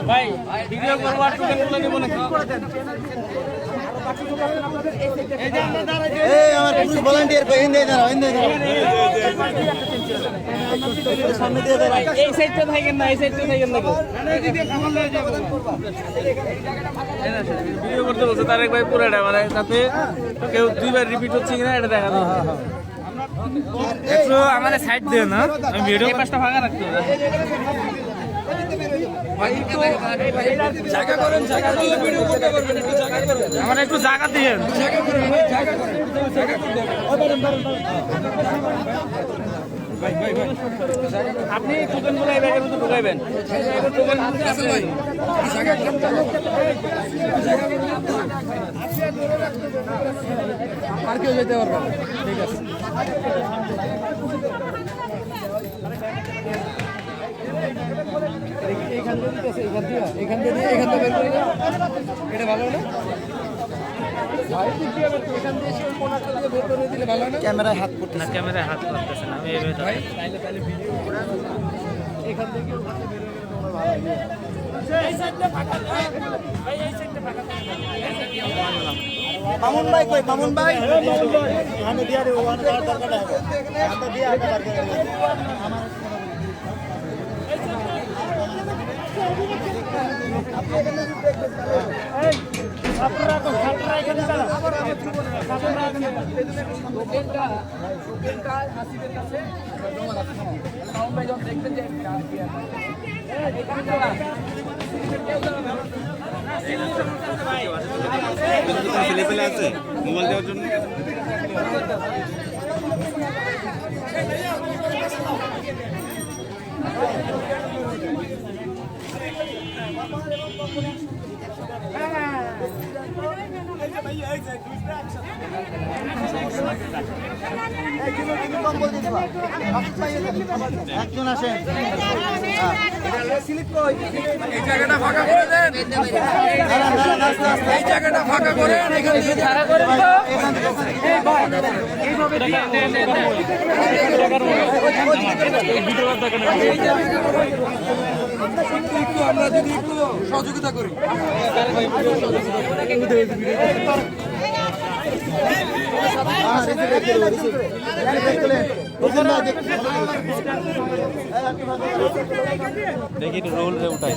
ভাই ভিডিও করব আর টোকেন গুলো নেব নাকি? এই আমার পুলিশ ভলান্টিয়ার কই ইন দে দাঁড়াও সামনে দিয়ে দাঁড়াও এই সাইডটা থাকেন না, এই সাইডটা থাকেন না। ভিডিও করতে বলছে তারেক ভাই পুরোটা, মানে তাতে কেউ দুইবার রিপিট হচ্ছে কিনা এটা দেখা যায়। একটু আমাদের সাইড দিয়ে না, আমি ভিডিও পাশটা ফাঁকা রাখতে হবে। জায়গা করেন, জায়গা করলে ভিডিও করতে পারবেন, একটু জায়গা করেন। আমরা একটু জায়গা দিয়ে আপনি টোকেন গুলো এই ব্যাগের মধ্যে ঢুকাইবেন। আর কেউ যেতে পারবে না, ঠিক আছে। ক্যামেরায় হাত করতে না, ক্যামেরায় হাত করতেছে না, আমি মামুন ভাই কই মামুন ভাই আমি দিয়া দেব ওয়ান আর দরকার আছে আমরা দিয়া আটা বার করে দেব এই আপনারা তো ছাত্ররা এখানে দাঁড়া ছাত্ররা টোকেনটা হাসিবের কাছে জমা রাখতে হবে। সাউন্ড ভাই যখন দেখবেন যে ছেলে পেলে আছে মোবাইল দেওয়ার জন্য। একজন আসেন এই জায়গাটা ফাঁকা করে দেন, এই জায়গাটা ফাঁকা করেন, এখানে দিয়ে ছাড়া করে দিন। আমরা যদি একটু সহযোগিতা করি। দেখি একটু রোল রে উঠাই।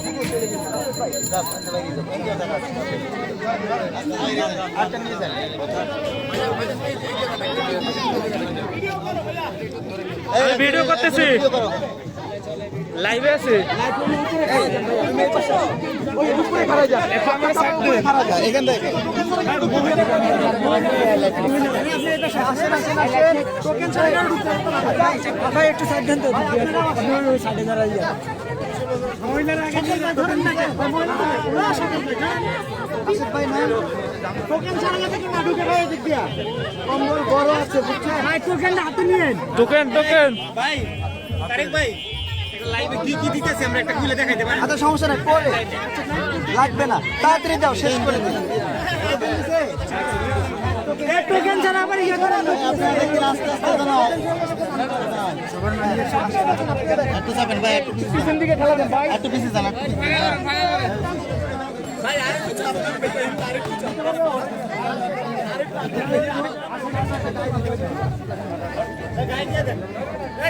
ভিডিও করতেছি, লাইভে আছে। এখান থেকে একটু সাইড দেন তো সাইডে দাঁড়াই টোকেন ভাই তারেক ভাই লাইভে কি কি দিতেছে আমরা একটা খুলে দেখাইতে পারি? আচ্ছা সমস্যা নাই, পরে লাগবে না, তাড়াতাড়ি দাও শেষ করে দিন। টোকেন ছাড়া আবার ইয়ে করা আপনারা দেখেন আস্তে আস্তে না একটু যাবেন ভাই, একটু পিছন দিকে ঠেলা দেন ভাই, একটু পিছে যান ভাই আর কিছু গায় দিয়ে দেন,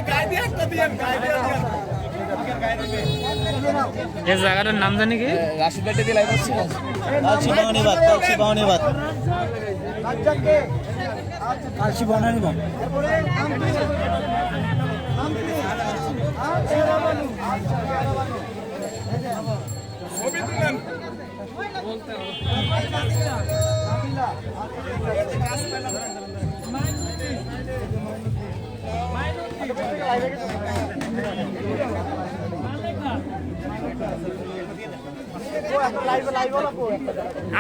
গায় দিয়ে একটা দিন, গায় দিয়ে দেন। এই জায়গাটার নাম জানি কি? রাশিদ ভাই দিয়ে লাইভ হচ্ছে। কালসি বাউনিবাদ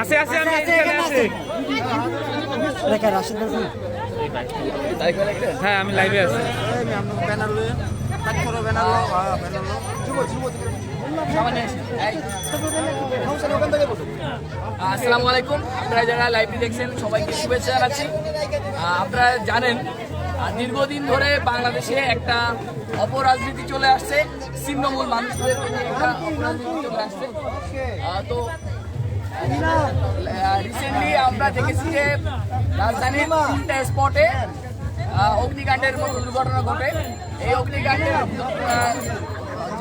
আছে আছে, আমি এখানে আছি। হ্যাঁ আমি লাইভে আছি। আসসালামু আলাইকুম, আপনারা যারা লাইভটি দেখছেন সবাইকে শুভেচ্ছা জানাচ্ছি। আপনারা জানেন দীর্ঘদিন ধরে বাংলাদেশে একটা অপরাজনীতি চলে আসছে, ছিন্নমূল মানুষদের নিয়ে একটা অপরাজনীতি চলে আসছে। তো রিসেন্টলি আমরা দেখেছি যে রাজধানীর 3টা স্পটে অগ্নিকাণ্ডের মতো দুর্ঘটনা ঘটে। এই অগ্নিকাণ্ডের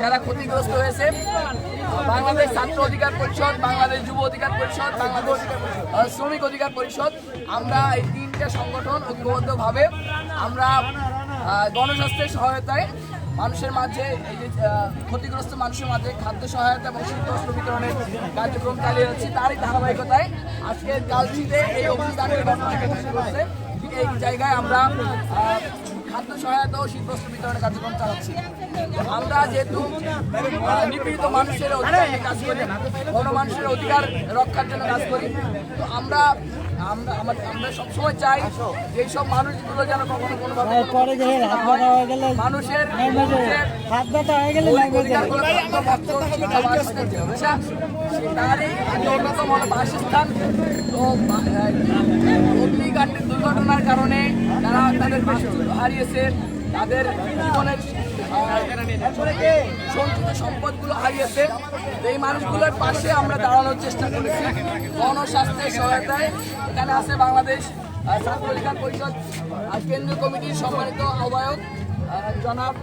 যারা ক্ষতিগ্রস্ত হয়েছে বাংলাদেশ ছাত্র অধিকার পরিষদ, বাংলাদেশ যুব অধিকার পরিষদ, বাংলাদেশ শ্রমিক অধিকার পরিষদ, আমরা এই 3টা সংগঠন ঐক্যবদ্ধভাবে আমরা গণস্বাস্থ্যের সহায়তায় মানুষের মাঝে এই যে ক্ষতিগ্রস্ত মানুষের মাঝে খাদ্য সহায়তা এবং শীতবস্ত্র বিতরণের কার্যক্রম চালিয়ে যাচ্ছি। তারই ধারাবাহিকতায় আজকে কালচিতে এই অগ্নিকাণ্ডের ঘটনা ঘটেছে। এই জায়গায় আমরা খাদ্য সহায়তা ও শীতবস্ত্র বিতরণের কার্যক্রম চালাচ্ছি। আমরা যেহেতু নিপীড়িত মানুষের অধিকার নিয়ে কাজ করি, গণমানুষের অধিকার রক্ষার জন্য কাজ করি, তো আমরা সবসময় চাই যে সব মানুষগুলো যেন কখনো কোনোভাবে মানুষের তারই অন্যতম বাসস্থান। তো অগ্নিকাণ্ডের দুর্ঘটনার কারণে তারা তাদের হারিয়েছে, তাদের জীবনের সঞ্চিত সম্পদগুলো হারিয়েছে। এই মানুষগুলোর পাশে আমরা দাঁড়ানোর চেষ্টা করেছি গণস্বাস্থ্যের সহায়তায়। এখানে আছে বাংলাদেশ ছাত্র অধিকার পরিষদ কেন্দ্রীয় কমিটির সম্মানিত আহ্বায়ক জনাব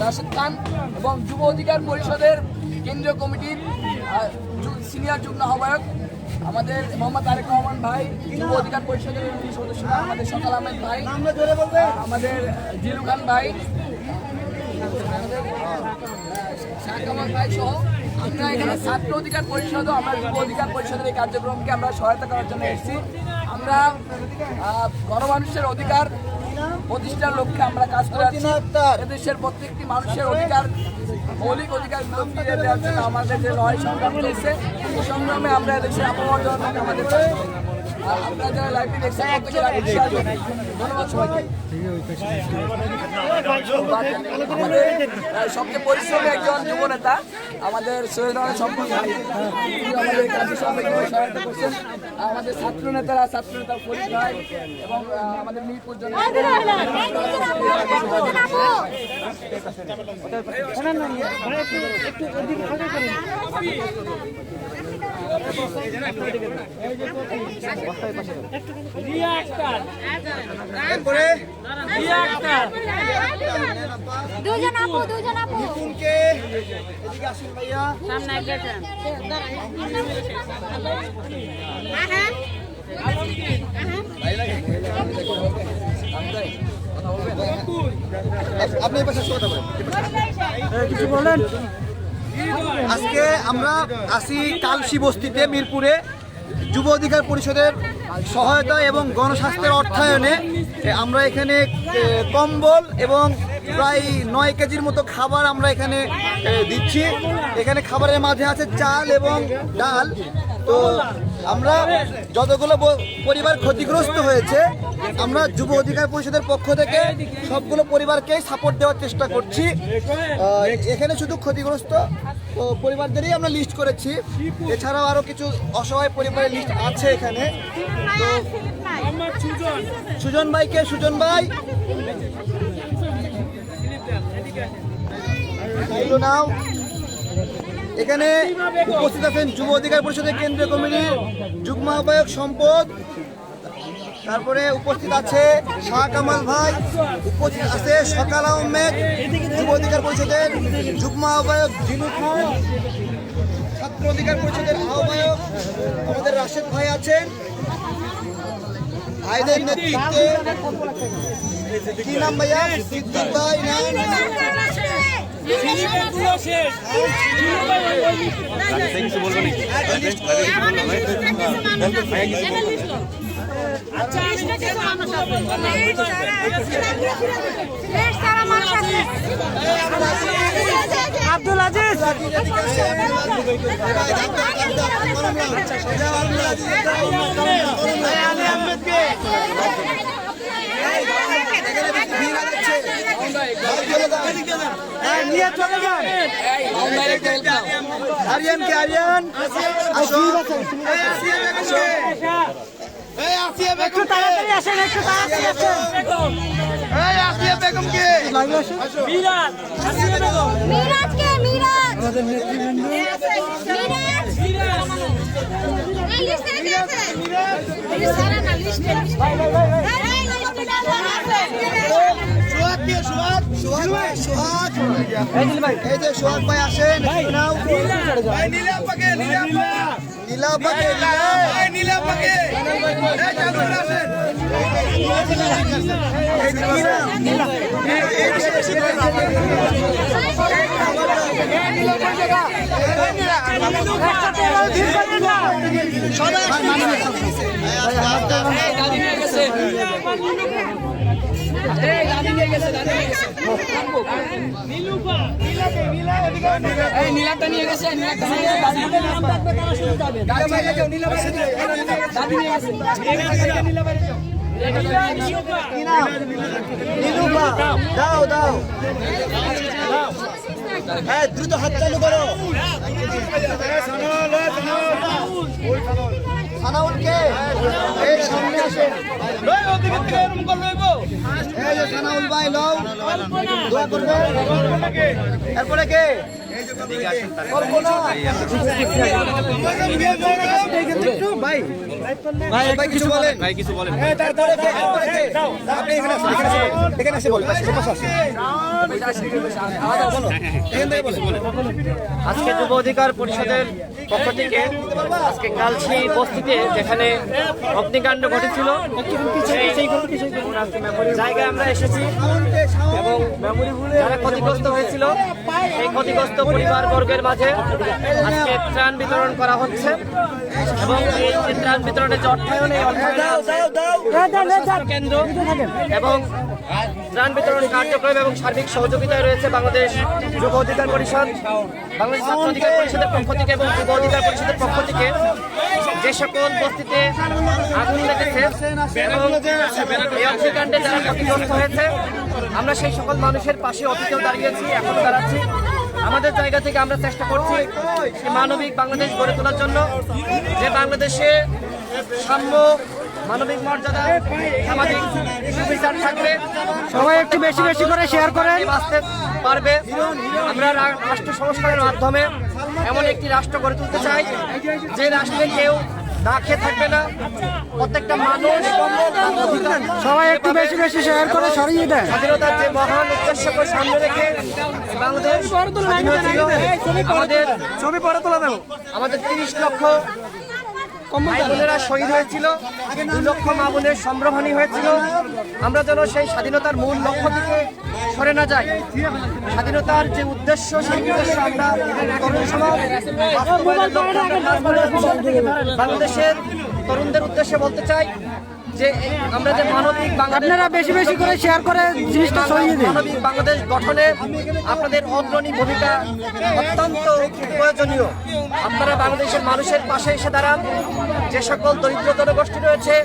রাশেদ খান এবং যুব অধিকার পরিষদের কেন্দ্রীয় কমিটির সিনিয়র যুগ্ম আহ্বায়ক আমাদের মোহাম্মদ তারেক রহমান ভাই, যুব অধিকার পরিষদের সদস্যরা আমাদের সকাল আহমেদ ভাই, আমাদের জিলু খান ভাই, শাহ কামাল ভাই সহ আমরা এখানে ছাত্র অধিকার পরিষদও আমরা যুব অধিকার পরিষদের এই কার্যক্রমকে আমরা সহায়তা করার জন্য এসেছি। আমরা গণমানুষের অধিকার প্রতিষ্ঠার লক্ষ্যে আমরা কাজ করে যাচ্ছি। দেশের প্রত্যেকটি মানুষের অধিকার, মৌলিক অধিকার ফিরিয়ে দেওয়ার জন্য আমাদের যে লড়াই সংগ্রাম চলছে, এই সংগ্রামে আমরা দেশের আবহাওয়ার জন্য আমাদের আপনারা যারা লাইভটি দেখছেন ধন্যবাদ সবাইকে। আমাদের সবচেয়ে পরিশ্রমী একজন যুব নেতা আমাদের সৈয়দ সম্পদ ভাই, আমাদের কাজে সহায়তা করছেন। আমাদের ছাত্র নেতারা ফরিদ ভাই এবং আমাদের মিরপুর জন দুজন আপু নিপুণকে এদিকে আসুন ভাইয়া, সামনে গেছে আপনি এই পাশে কথা বলেন, কিছু বলেন। আজকে আমরা আসি কালসি বস্তিতে মিরপুরে যুব অধিকার পরিষদের সহায়তা এবং গণস্বাস্থ্যের অর্থায়নে আমরা এখানে কম্বল এবং প্রায় 9 কেজির মতো খাবার আমরা এখানে দিচ্ছি। এখানে খাবারের মাঝে আছে চাল এবং ডাল। তো আমরা যতগুলো পরিবার ক্ষতিগ্রস্ত হয়েছে আমরা যুব অধিকার পরিষদের পক্ষ থেকে সবগুলো পরিবারকে সাপোর্ট দেওয়ার চেষ্টা করছি। এখানে শুধু ক্ষতিগ্রস্ত পরিবারদেরই আমরা লিস্ট করেছি, এছাড়াও আরও কিছু অসহায় পরিবারের লিস্ট আছে এখানে। তো সুজন ভাইকে, সুজন ভাই নাও। এখানে উপস্থিত আছেন যুব অধিকার পরিষদের কেন্দ্রীয় কমিটির যুগ্ম আহ্বায়ক সম্পদ, তারপরে উপস্থিত আছে শাহ কামাল ভাই, উপস্থিত আছে সকাল আহমেদ, যুব অধিকার পরিষদের যুগ্ম আহ্বায়ক জিলু খান, ছাত্র অধিকার পরিষদের আহ্বায়ক আমাদের রাশেদ ভাই আছেন। ভাইদের নেতৃত্বে কি নাম ভাইয়া? সিদ্দিক ভাই কিছু বলবো নাকি? আব্দুল আজিজ নিয়ে চলে যান। আরিয়ানকে, আরিয়ান একটু তাড়াতাড়ি আসেন, একটু তাড়াতাড়ি আসেন। বেগমকে মিরাজ কে মিরাজ এই লিস্টে কে আছে মিরাজ সারা না লিস্টে এই লিস্টে আছে সোহাগ এই যে সোহাগ ভাই আসেন নাও নীলাটা নিয়ে গেছে দাও দাও হ্যাঁ দ্রুত হাত চালু করো সানাউলকে এই সামনে আসেন এই যে সানাউল ভাই লও দোয়া করবে এরপরে কে কল্পনা ভাই ভাই কিছু বলেন তারপরে কে আপনি এখানে এসে বল আজকে যুব অধিকার পরিষদের পক্ষ থেকে আজকে কালসি বস্তিতে যেখানে অগ্নিকাণ্ড ঘটেছিল জায়গায় আমরা এসেছি এবং যারা ক্ষতিগ্রস্ত হয়েছিল সেই ক্ষতিগ্রস্ত পরিবারবর্গের মাঝে আজকে ত্রাণ বিতরণ করা হচ্ছে এবং এই যে ত্রাণ বিতরণের যে অর্থায়ন এই অর্থায়ন কেন্দ্র এবং ত্রাণ বিতরণ কার্যক্রম এবং সার্বিক সহযোগিতায় রয়েছে বাংলাদেশ যুব অধিকার পরিষদ, বাংলাদেশ ছাত্র অধিকার পরিষদের পক্ষ থেকে এবং যুব অধিকার পরিষদের পক্ষ থেকে যে সকল বস্তিতে আগুন লেগেছে এবং এই অগ্নিকাণ্ডে যারা ক্ষতিগ্রস্ত হয়েছে আমরা সেই সকল মানুষের পাশে অতীতেও দাঁড়িয়েছি, এখনো দাঁড়াচ্ছি। আমাদের জায়গা থেকে আমরা চেষ্টা করছি মানবিক বাংলাদেশ গড়ে তোলার জন্য, যে বাংলাদেশে সাম্য, মানবিক মর্যাদা, সামাজিক সুবিচার থাকবে, সবাই একটু বেশি বেশি করে শেয়ার করে বাঁচতে পারবে। আমরা রাষ্ট্র সংস্কারের মাধ্যমে এমন একটি রাষ্ট্র গড়ে তুলতে চাই যে রাষ্ট্রে কেউ না খেয়ে থাকবে না, প্রত্যেকটা মানুষ সবাই একটু বেশি বেশি শেয়ার করে সরিয়ে দেয়। স্বাধীনতার যে মহান উদ্দেশ্যকে সামনে রেখে বাংলাদেশ স্বাধীন হয়েছিল, আমাদের 30 লক্ষ ভাই বোনেরা শহীদ হয়েছিল, 2 লক্ষ মা বোনের সম্ভ্রমহানি হয়েছিল। আমরা যেন সেই স্বাধীনতার মূল লক্ষ্য থেকে সরে না যাই। স্বাধীনতার যে উদ্দেশ্য, সেই উদ্দেশ্য আমরা তরুণ সমাজ বাংলাদেশের তরুণদের উদ্দেশ্যে বলতে চাই যে আমরা যে মানবিক আপনারা বেশি বেশি করে শেয়ার করে জিনিসটা ছড়িয়ে দিন। মানবিক বাংলাদেশ গঠনে আপনাদের অগ্রণী ভূমিকা অত্যন্ত প্রয়োজনীয়। আপনারা বাংলাদেশের মানুষের পাশে এসে দাঁড়ান। যে সকল দরিদ্র জনগোষ্ঠী রয়েছে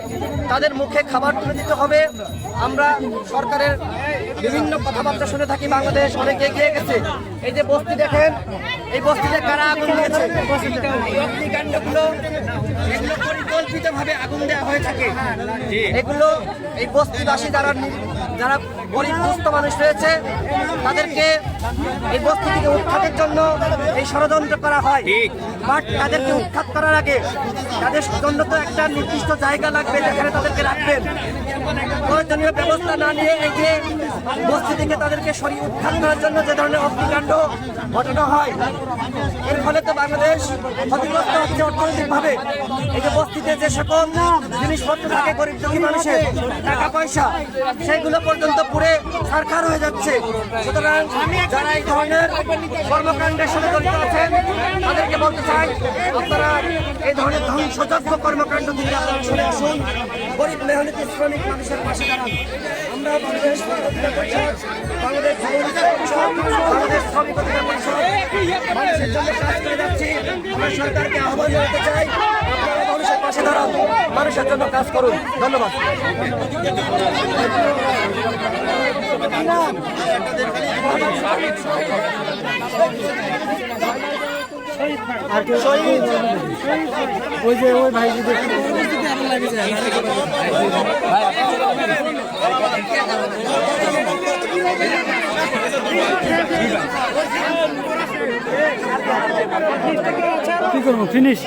তাদের মুখে খাবার তুলে দিতে হবে। আমরা সরকারের বিভিন্ন কথাবার্তা শুনে থাকি বাংলাদেশ অনেক এগিয়ে গেছে। এই যে বস্তি দেখেন, এই বস্তিতে কারা আগুন দিয়েছে, এই অগ্নিকাণ্ডগুলো এগুলো পরিকল্পিতভাবে আগুন দেওয়া হয়ে থাকে। এগুলো এই বস্তিবাসী যারা গরিব দুস্থ মানুষ রয়েছে তাদেরকে এই বস্তি থেকে উৎখাতের জন্য এই ষড়যন্ত্র করা হয়। বাট তাদেরকে উৎখাত করার আগে তাদের জন্য তো একটা নির্দিষ্ট জায়গা লাগবে যেখানে তাদেরকে রাখবেন। প্রয়োজনীয় ব্যবস্থা না নিয়ে এই যে বস্তি থেকে তাদেরকে সরিয়ে উৎখাত করার জন্য যে ধরনের অগ্নিকাণ্ড ঘটানো হয়, এর ফলে তো বাংলাদেশ ক্ষতিগ্রস্ত হচ্ছে অর্থনৈতিকভাবে। এই যে বস্তিতে যে সকল জিনিসপত্র থাকে গরিব দুঃখী মানুষের টাকা পয়সা, সেইগুলো পর্যন্ত পুরে ছারখার হয়ে যাচ্ছে। সুতরাং যারা এই ধরনের কর্মকাণ্ডের সাথে জড়িত আছেন তাদেরকে বলতে চাই, আপনারা এই ধরনের ধ্বংসযজ্ঞ কর্মকাণ্ড থেকে আপনারা সরে আসুন, গরিব মেহনতি শ্রমিক মানুষের পাশে দাঁড়ান। আমরা বাংলাদেশ বাংলাদেশ শ্রমিক অধিকার পরিষদ মানুষের জন্য কাজ করে যাচ্ছি। আমরা সরকারকে আহ্বান জানাতে চাই, আপনারা মানুষের পাশে দাঁড়ান, মানুষের জন্য কাজ করুন। ধন্যবাদ। আর কেউ শহীদ ওই যে ওই ভাই যদি কি করবো ফিনিশ